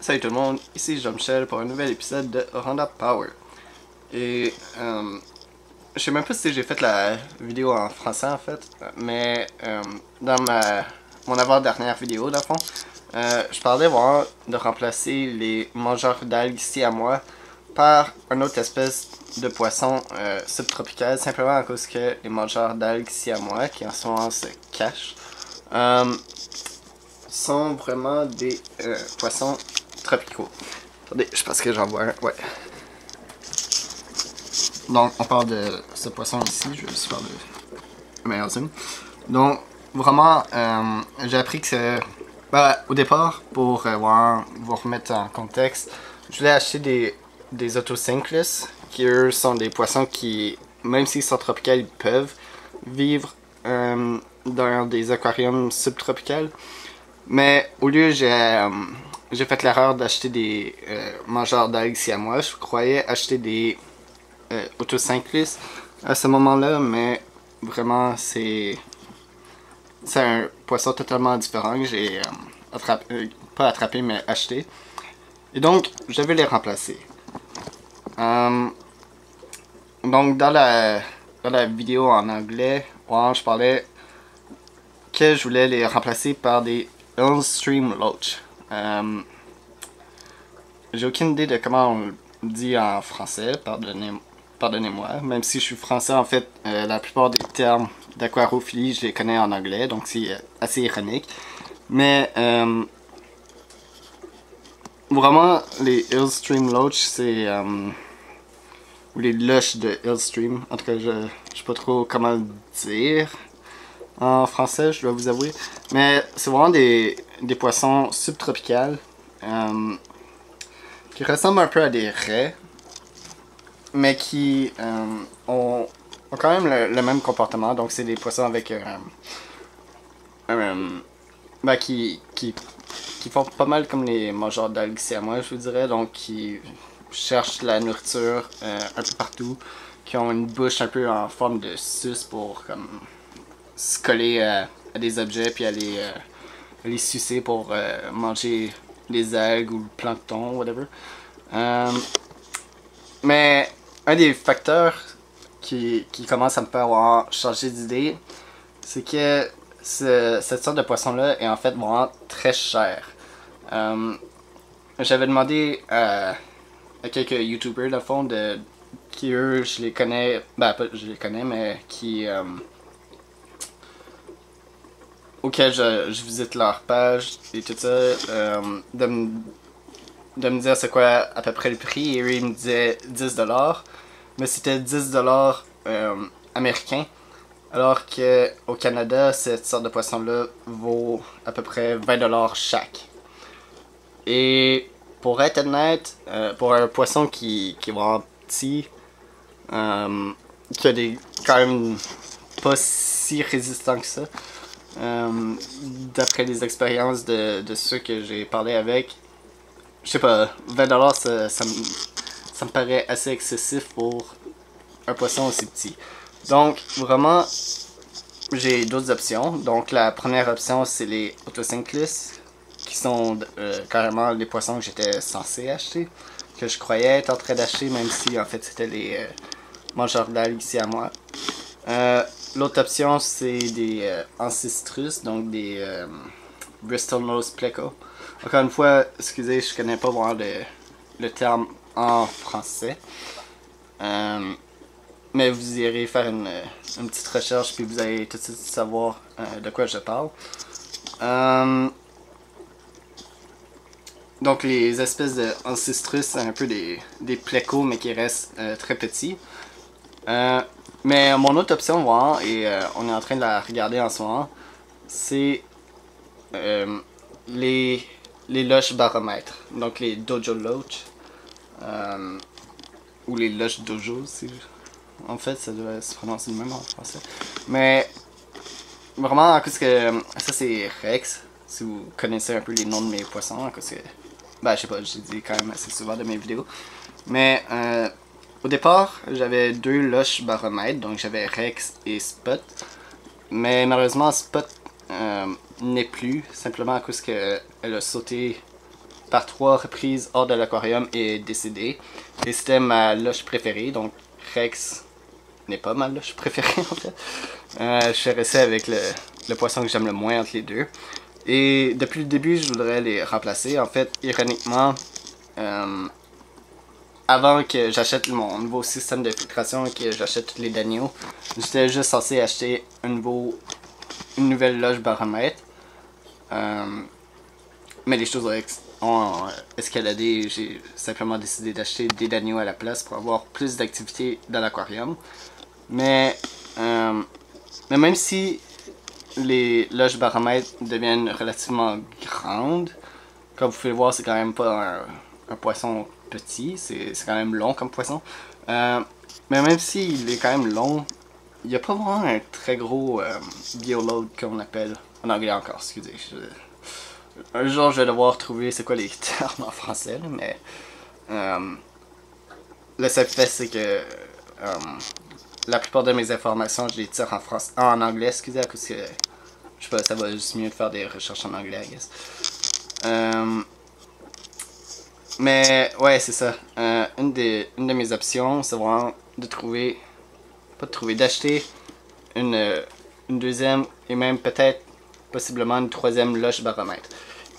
Salut tout le monde, ici Jean-Michel pour un nouvel épisode de Honda Power. Et je sais même pas si j'ai fait la vidéo en français en fait, mais dans mon avant-dernière vidéo, dans le fond, je parlais vraiment de remplacer les mangeurs d'algues ici à moi par une autre espèce de poisson subtropical, simplement à cause que les mangeurs d'algues ici à moi, qui en ce moment se cachent, sont vraiment des poissons tropicaux. Attendez, je pense que j'en vois un, ouais. Donc, on parle de ce poisson ici, je vais juste faire le meilleur zoom. Donc, vraiment, j'ai appris que c'est... Ben, au départ, pour vous remettre en contexte, je voulais acheter des Otocinclus, qui eux sont des poissons qui, même s'ils sont tropicaux, ils peuvent vivre dans des aquariums subtropicaux. Mais au lieu, j'ai fait l'erreur d'acheter des mangeurs d'algues ici à moi. Je croyais acheter des Otocinclus à ce moment-là, mais vraiment c'est un poisson totalement différent que j'ai pas attrapé mais acheté. Et donc je vais les remplacer. Donc dans la vidéo en anglais, je parlais que je voulais les remplacer par des Illstream Loach. J'ai aucune idée de comment on le dit en français, pardonnez-moi. Même si je suis français, en fait, la plupart des termes d'aquarophilie, je les connais en anglais, donc c'est assez ironique. Mais vraiment, les Illstream Loach, c'est... ou les lush de Illstream, en tout cas, je sais pas trop comment le dire en français, je dois vous avouer. Mais c'est vraiment des poissons subtropicales. Qui ressemblent un peu à des raies, mais qui ont quand même le même comportement. Donc c'est des poissons avec ben, qui font pas mal comme les mangeurs d'algues ici à moi, je vous dirais. Donc qui cherchent la nourriture un peu partout, qui ont une bouche un peu en forme de suce pour comme se coller à des objets puis aller les sucer pour manger les algues ou le plancton, whatever. Mais un des facteurs qui commence à me faire avoir changé d'idée, c'est que cette sorte de poisson-là est en fait vraiment très cher. J'avais demandé à quelques YouTubers, dans fond, qui eux, je les connais, ben pas je les connais, mais qui... auxquels je visite leur page et tout ça, de me dire c'est quoi à peu près le prix, et eux ils me disaient 10$, mais c'était 10$ américains, alors que au Canada cette sorte de poisson là vaut à peu près 20$ chaque. Et pour être honnête, pour un poisson qui est vraiment petit, qui a des quand même pas si résistants que ça, d'après les expériences de ceux que j'ai parlé avec, je sais pas, 20$, ça me paraît assez excessif pour un poisson aussi petit. Donc, vraiment, j'ai d'autres options. Donc, la première option, c'est les Otocinclus, qui sont carrément les poissons que j'étais censé acheter, que je croyais être en train d'acheter, même si en fait c'était les mangeurs d'algues ici à moi. L'autre option, c'est des Ancistrus, donc des Bristol Nose Pleco. Encore une fois, excusez, je connais pas vraiment le terme en français. Mais vous irez faire une petite recherche puis vous allez tout de suite savoir de quoi je parle. Donc les espèces de Ancistrus, c'est un peu des plecos mais qui restent très petits. Mais mon autre option, voilà, et on est en train de la regarder en ce moment, c'est les loches baromètres, donc les Dojo Loach, ou les loches dojo, en fait ça doit se prononcer le même en français. Mais vraiment, à cause que ça c'est Rex, si vous connaissez un peu les noms de mes poissons, à cause que, ben je sais pas, je dis quand même assez souvent de mes vidéos. Mais au départ, j'avais deux loches baromètres, donc j'avais Rex et Spot. Mais malheureusement, Spot n'est plus, simplement à cause qu'elle a sauté par 3 reprises hors de l'aquarium est décédé. Et c'était ma loche préférée, donc Rex n'est pas ma loche préférée en fait. Je suis resté avec le poisson que j'aime le moins entre les deux. Et depuis le début, je voudrais les remplacer. En fait, ironiquement, avant que j'achète mon nouveau système de filtration et que j'achète tous les Danio, j'étais juste censé acheter une nouvelle loge baromètre. Mais les choses ont escaladé. J'ai simplement décidé d'acheter des Danio à la place pour avoir plus d'activité dans l'aquarium. Mais même si les loges baromètres deviennent relativement grandes, comme vous pouvez le voir, c'est quand même pas un poisson petit, c'est quand même long comme poisson. Mais même s'il est quand même long, il n'y a pas vraiment un très gros bioload comme on appelle en anglais encore, excusez. Un jour je vais devoir trouver c'est quoi les termes en français, là, mais le seul fait c'est que la plupart de mes informations je les tire en anglais, excusez, parce que je sais pas, ça va juste mieux de faire des recherches en anglais, I guess. Mais ouais, c'est ça. Une de mes options, c'est vraiment d'acheter une deuxième et même peut-être possiblement une troisième loche baromètre.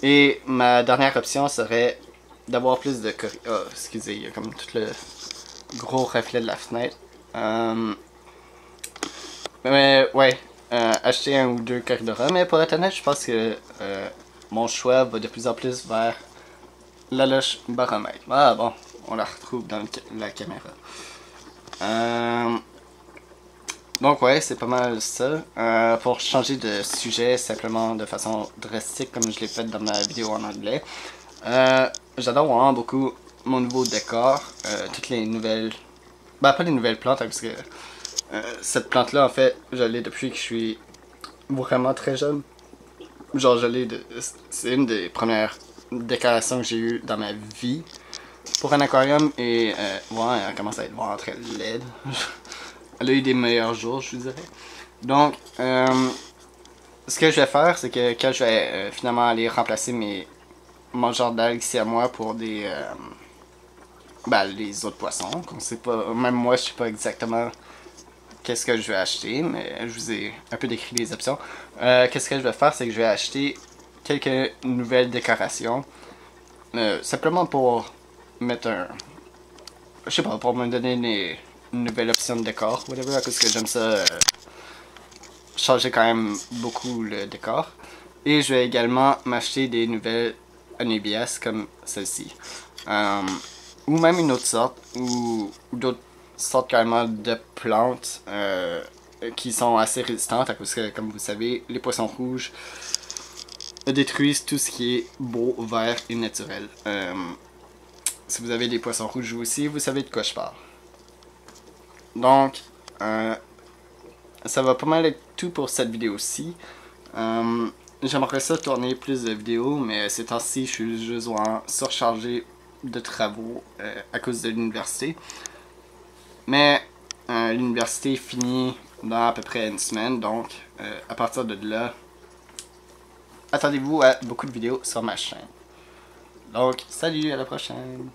Et ma dernière option serait d'avoir plus de oh, excusez, il y a comme tout le gros reflet de la fenêtre. Mais ouais, acheter un ou deux Corridora. Mais pour être honnête, je pense que mon choix va de plus en plus vers la loche baromètre. Ah bon, on la retrouve dans la caméra. Donc ouais, c'est pas mal ça. Pour changer de sujet simplement de façon drastique comme je l'ai fait dans ma vidéo en anglais. J'adore vraiment beaucoup mon nouveau décor. Toutes les nouvelles... Ben pas les nouvelles plantes, hein, parce que cette plante là en fait, je l'ai depuis que je suis vraiment très jeune. Genre c'est une des premières décorations que j'ai eues dans ma vie pour un aquarium et ouais, elle commence à être vraiment très laide. Elle a eu des meilleurs jours, je vous dirais. Donc, ce que je vais faire, c'est que quand je vais finalement aller remplacer mes mangeurs d'algues ici à moi pour des les autres poissons, qu'on sait pas, même moi je sais pas exactement qu'est-ce que je vais acheter, mais je vous ai un peu décrit les options. Qu'est-ce que je vais faire, c'est que je vais acheter quelques nouvelles décorations, simplement pour mettre je sais pas, pour me donner une nouvelle option de décor, whatever, parce que j'aime ça changer quand même beaucoup le décor. Et je vais également m'acheter des nouvelles anubias comme celle-ci. Ou même une autre sorte, ou d'autres sortes carrément de plantes qui sont assez résistantes, parce que comme vous savez, les poissons rouges détruisent tout ce qui est beau, vert et naturel. Si vous avez des poissons rouges vous aussi, vous savez de quoi je parle. Donc, ça va pas mal être tout pour cette vidéo-ci. J'aimerais ça tourner plus de vidéos, mais ces temps-ci, je suis juste surchargé de travaux à cause de l'université. Mais l'université finit dans à peu près une semaine, donc à partir de là, attendez-vous à beaucoup de vidéos sur ma chaîne. Donc, salut, à la prochaine!